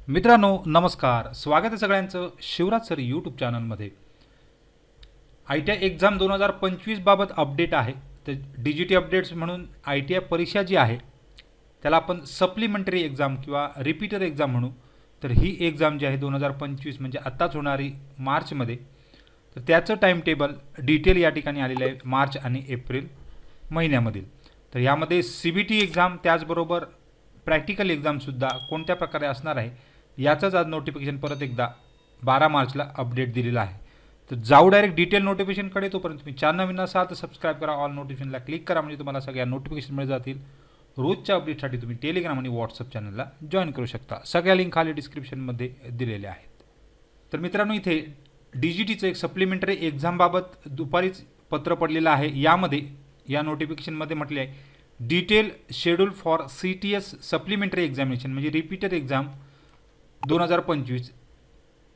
मित्रांनो नमस्कार, स्वागत आहे सगळ्यांचं शिवराज सर यूट्यूब चॅनलमध्ये। ITI एक्झाम 2025 बाबत अपडेट आहे। तर DGT अपडेट्स म्हणून ITI परीक्षा जी आहे त्याला आपण सप्लिमेंटरी एक्झाम किंवा रिपीटर एक्झाम म्हणू। तर ही एक्झाम जी आहे 2025 म्हणजे आत्ताच होणारी मार्चमध्ये, तर त्याचं टाइम टेबल डिटेल या ठिकाणी आलेलं आहे मार्च आणि एप्रिल महिन्यामधील। तर यामध्ये CBT एक्झाम त्याचबरोबर प्रॅक्टिकल एक्झामसुद्धा कोणत्या प्रकारे असणार आहे याचंच आज नोटिफिकेशन परत एकदा 12 मार्चला अपडेट दिलेलं आहे। तर जाऊ डायरेक्ट डिटेल नोटिफिकेशनकडे। तोपर्यंत तुम्ही चॅनल नवीन असाल तर सबस्क्राईब करा, ऑल नोटिफिकेशनला क्लिक करा, म्हणजे तुम्हाला सगळ्या नोटिफिकेशन मिळत जातील। रोजच्या अपडेटसाठी तुम्ही टेलिग्राम आणि व्हॉट्सअप चॅनलला जॉईन करू शकता। सगळ्या लिंक खाली डिस्क्रिप्शनमध्ये दिलेल्या आहेत। तर मित्रांनो इथे DGTचं एक सप्लिमेंटरी एक्झामबाबत दुपारीच पत्र पडलेलं आहे। यामध्ये या नोटिफिकेशनमध्ये म्हटले आहे detail schedule for CTS supplementary examination म्हणजे रिपीटर एक्झाम 2025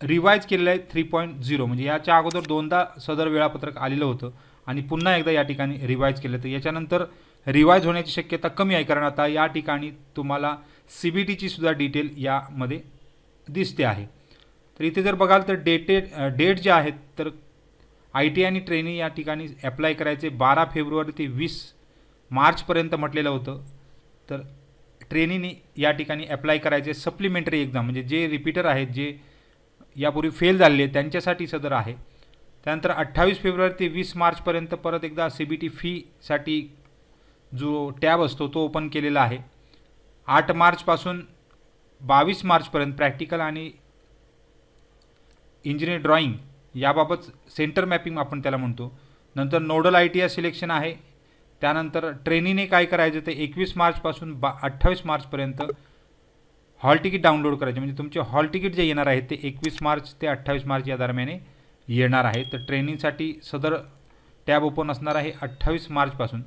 रिवाईज केलेलं आहे 3.0। म्हणजे याच्या अगोदर दोनदा सदर वेळापत्रक आलेलं होतं आणि पुन्हा एकदा या ठिकाणी रिवाईज केलं। तर याच्यानंतर रिवाईज होण्याची शक्यता कमी आहे, कारण आता या ठिकाणी तुम्हाला CBTची सुद्धा डिटेल यामध्ये दिसते आहे। तर इथे जर बघाल तर डेट जे आहेत तर ITI आणि ट्रेनिंग या ठिकाणी अप्लाय करायचे 12 फेब्रुवारी ते 20 मार्चपर्यंत म्हटलेलं होतं। तर ट्रेनिंगने या ठिकाणी अप्लाय करायचे सप्लिमेंटरी एक्झाम म्हणजे जे रिपीटर आहेत, जे यापूर्वी फेल झालेले त्यांच्यासाठी सदर आहे। त्यानंतर 28 फेब्रुवारी ते 20 मार्चपर्यंत परत एकदा CBT फीसाठी जो टॅब असतो तो ओपन केलेला आहे। 8 मार्चपासून 22 मार्चपर्यंत प्रॅक्टिकल आणि इंजिनिअर ड्रॉइंग याबाबत सेंटर मॅपिंग आपण त्याला म्हणतो। नंतर नोडल ITI सिलेक्शन आहे। त्यानंतर ट्रेनिंगने काय करायचं ते 21 मार्चपासून 28 मार्चपर्यंत हॉल तिकीट डाउनलोड करायचे, म्हणजे तुमचे हॉल तिकीट जे येणार आहे ते 21 मार्च ते 28 मार्च या दरम्यान येणार आहे। तर ट्रेनिंगसाठी सदर टॅब ओपन असणार आहे 28 मार्चपासून।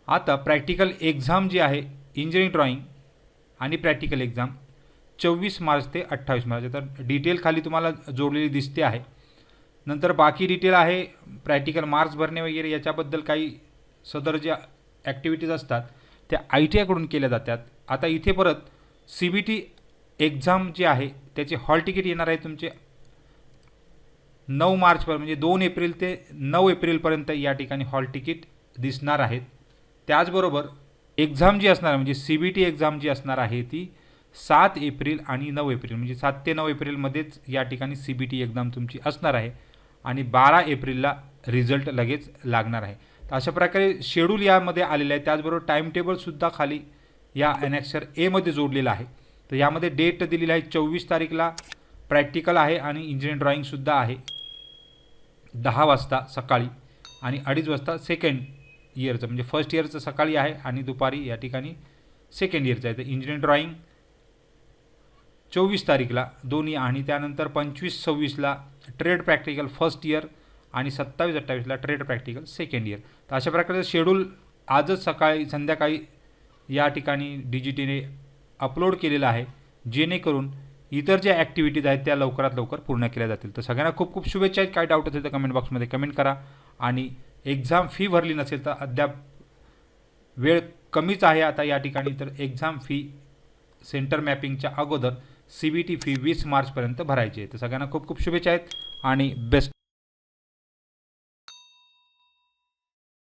आता प्रॅक्टिकल एक्झाम जी आहे इंजिनिअरिंग ड्रॉइंग आणि प्रॅक्टिकल एक्झाम 24 मार्च ते 28 मार्च। तर डिटेल खाली तुम्हाला जोडलेली दिसते आहे। नंतर बाकी डिटेल आहे प्रॅक्टिकल मार्क्स भरणे वगैरे, याच्याबद्दल काही सदर ज्या ॲक्टिव्हिटीज असतात त्या ITI कडून केल्या जातात। आता इथे परत CBT एक्झाम जी आहे त्याचे हॉल तिकीट येणार आहे तुमचे 9 मार्चपर्यंत, म्हणजे 2 एप्रिल ते 9 एप्रिलपर्यंत या ठिकाणी हॉल तिकीट दिसणार आहेत। त्याचबरोबर एक्झाम जी असणार म्हणजे CBT एक्झाम जी असणार आहे ती 7 एप्रिल आणि 9 एप्रिल म्हणजे 7 ते 9 एप्रिलमध्येच या ठिकाणी CBT एक्झाम तुमची असणार आहे आणि 12 एप्रिलला रिझल्ट लगेच लागणार आहे। तर अशा प्रकारे शेड्यूल यामध्ये आलेलं आहे। त्याचबरोबर टाइम टेबलसुद्धा खाली या ॲनेक्सर A मध्ये जोडलेला आहे। तर यामध्ये डेट दिलेली आहे 24 तारीखला प्रॅक्टिकल आहे आणि इंजिनिअरिंग ड्रॉइंगसुद्धा आहे 10 वाजता सकाळी आणि 2:30 वाजता सेकंड इयरचं म्हणजे फर्स्ट इयरचं सकाळी आहे आणि दुपारी या ठिकाणी सेकंड इयरचं आहे। तर इंजिनिअरिंग ड्रॉइंग 24 तारीखला दोन्ही आणि त्यानंतर 25-26ला ट्रेड प्रॅक्टिकल फर्स्ट इयर आणि 27-28ला ट्रेड प्रॅक्टिकल सेकंड इयर। तर अशा प्रकारचं शेड्यूल आजच सकाळी संध्याकाळी या ठिकाणी DGTने अपलोड केलेलं आहे, जेणेकरून इतर ज्या ॲक्टिव्हिटीज आहेत त्या लवकरात लवकर पूर्ण केल्या जातील। तर सगळ्यांना खूप खूप शुभेच्छा आहेत। काय डाऊट असेल तर कमेंट बॉक्समध्ये कमेंट करा आणि एक्झाम फी भरली नसेल तर अद्याप वेळ कमीच आहे आता या ठिकाणी। तर एक्झाम फी सेंटर मॅपिंगच्या अगोदर CBT फी 20 मार्चपर्यंत भरायची आहे। तर सगळ्यांना खूप खूप शुभेच्छा आहेत आणि बेस्ट।